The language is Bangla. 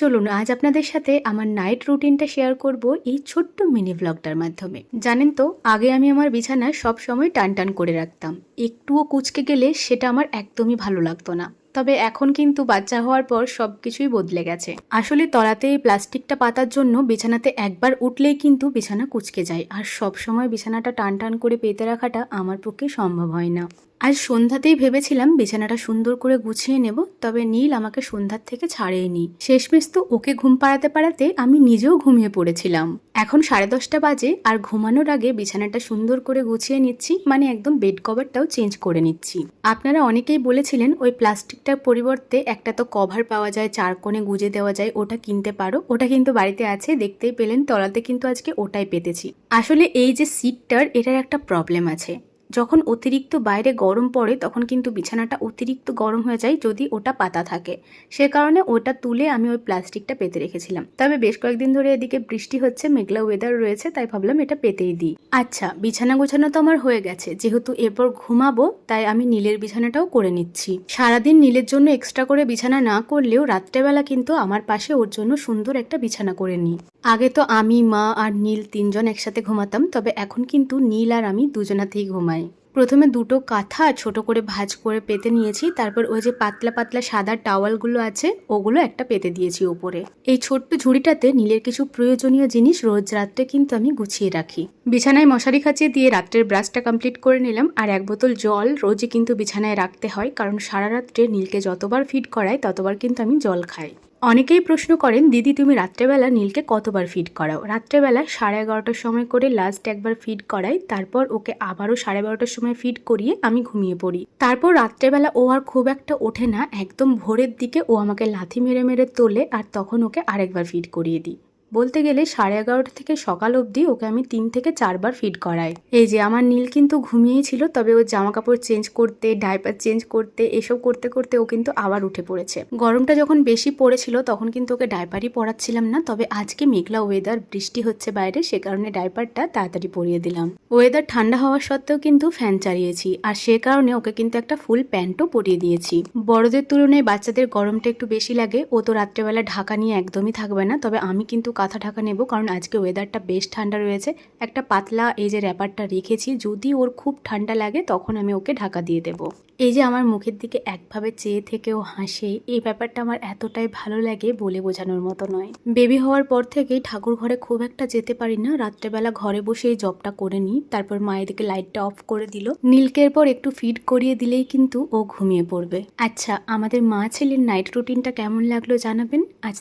চলুন আজ আপনাদের সাথে আমার নাইট রুটিনটা শেয়ার করব এই ছোট্ট মিনি ব্লগটার মাধ্যমে। জানেন তো, আগে আমি আমার বিছানা সব সময় টান টান করে রাখতাম। একটুও কুঁচকে গেলে সেটা আমার একদমই ভালো লাগতো না। তবে এখন কিন্তু বাচ্চা হওয়ার পর সবকিছুই বদলে গেছে। আসলে তলাতে এই প্লাস্টিকটা পাতার জন্য বিছানাতে একবার উঠলেই কিন্তু বিছানা কুঁচকে যায়, আর সব সময় বিছানাটা টান টান করে পেতে রাখাটা আমার পক্ষে সম্ভব হয় না। আজ সন্ধ্যাতেই ভেবেছিলাম বিছানাটা সুন্দর করে গুছিয়ে নেব, তবে নীল আমাকে সন্ধ্যার থেকে ছাড়েইনি। শেষমেশ তো ওকে ঘুম পাড়াতে পাড়াতে আমি নিজেও ঘুমিয়ে পড়েছিলাম। এখন 10:30 বাজে, আর ঘুমানোর আগে বিছানাটা সুন্দর করে গুছিয়ে নিচ্ছি, মানে একদম বেড কভারটাও চেঞ্জ করে নিচ্ছি। আপনারা অনেকেই বলেছিলেন ওই প্লাস্টিকটার পরিবর্তে একটা তো কভার পাওয়া যায়, 4 কোণে গুজে দেওয়া যায়, ওটা কিনতে পারো। ওটা কিন্তু বাড়িতে আছে, দেখতেই পেলেন তলাতে কিন্তু আজকে ওটাই পেতেছি। আসলে এই যে সিটটার, এটার একটা প্রবলেম আছে। যখন অতিরিক্ত বাইরে গরম পড়ে তখন কিন্তু বিছানাটা অতিরিক্ত গরম হয়ে যায় যদি ওটা পাতা থাকে। সে কারণে ওটা তুলে আমি ওই প্লাস্টিকটা পেতে রেখেছিলাম। তবে বেশ কয়েকদিন ধরে এদিকে বৃষ্টি হচ্ছে, মেঘলা ওয়েদার রয়েছে, তাই ভাবলাম এটা পেতেই দিই। আচ্ছা, বিছানা গোছানো তো আমার হয়ে গেছে। যেহেতু এরপর ঘুমাবো, তাই আমি নীলের বিছানাটাও করে নিচ্ছি। সারাদিন নীলের জন্য এক্সট্রা করে বিছানা না করলেও রাত্রেবেলা কিন্তু আমার পাশে ওর জন্য সুন্দর একটা বিছানা করে নিই। আগে তো আমি, মা আর নীল 3 জন একসাথে ঘুমাতাম, তবে এখন কিন্তু নীল আর আমি দুজনাতেই ঘুমাই। প্রথমে দুটো কাঁথা ছোট করে ভাঁজ করে পেতে নিয়েছি, তারপর ওই যে পাতলা পাতলা সাদা টাওয়ালগুলো আছে ওগুলো একটা পেতে দিয়েছি উপরে। এই ছোট্ট ঝুড়িটাতে নীলের কিছু প্রয়োজনীয় জিনিস রোজ রাত্রে কিন্তু আমি গুছিয়ে রাখি। বিছানায় মশারি খাঁচিয়ে দিয়ে রাত্রের ব্রাশটা কমপ্লিট করে নিলাম, আর 1 বোতল জল রোজই কিন্তু বিছানায় রাখতে হয়, কারণ সারা রাত্রে নীলকে যতবার ফিড করাই ততবার কিন্তু আমি জল খাই। অনেকেই প্রশ্ন করেন, দিদি তুমি রাত্রেবেলা নীলকে কতবার ফিড করাও? রাত্রেবেলা 11:30টার সময় করে লাস্ট একবার ফিড করাই, তারপর ওকে আবারও 12:30টার সময় ফিড করিয়ে আমি ঘুমিয়ে পড়ি। তারপর রাত্রেবেলা ও আর খুব একটা ওঠে না, একদম ভোরের দিকে ও আমাকে লাথি মেরে মেরে তোলে, আর তখন ওকে আরেকবার ফিড করিয়ে দিই। বলতে গেলে 11:30 থেকে সকাল অবধি ওকে আমি 3 থেকে 4 বার ফিড করাই। এই যে আমার নীল কিন্তু ঘুমিয়েই ছিল, তবে ওর জামা কাপড় চেঞ্জ করতে, ডাইপার চেঞ্জ করতে, এসব করতে করতে ও কিন্তু আবার উঠে পড়েছে। গরমটা যখন বেশি পড়েছিল তখন কিন্তু ওকে ডাইপারই পরাচ্ছিলাম না, তবে আজকে মেঘলা ওয়েদার, বৃষ্টি হচ্ছে বাইরে, সে কারণে ডাইপারটা তাড়াতাড়ি পরিয়ে দিলাম। ওয়েদার ঠান্ডা হওয়া সত্ত্বেও কিন্তু ফ্যান চালিয়েছি, আর সে কারণে ওকে কিন্তু একটা ফুল প্যান্টও পরিয়ে দিয়েছি। বড়দের তুলনায় বাচ্চাদের গরমটা একটু বেশি লাগে। ও তো রাত্রেবেলা ঢাকা নিয়ে একদমই থাকবে না, তবে আমি কিন্তু কাঁথা ঢাকা নেব, কারণ আজকে ওয়েদারটা বেশ ঠান্ডা রয়েছে। একটা পাতলা এই যে র্যাপারটা রেখেছি, যদি ওর খুব ঠান্ডা লাগে তখন আমি ওকে ঢাকা দিয়ে দেব। এই যে আমার মুখের দিকে একভাবে চেয়ে থেকেও হাসে, এই ব্যাপারটা আমার এতটাই ভালো লাগে বলে বোঝানোর মতো নয়। বেবি হওয়ার পর থেকেই ঠাকুর ঘরে খুব একটা যেতে পারি না, রাত্রেবেলা ঘরে বসে এই জবটা করে নিই। তারপর মায়ের দিকে লাইটটা অফ করে দিল, নীলকে এরপর একটু ফিড করিয়ে দিলেই কিন্তু ও ঘুমিয়ে পড়বে। আচ্ছা, আমাদের মা ছেলের নাইট রুটিনটা কেমন লাগলো জানাবেন। আজ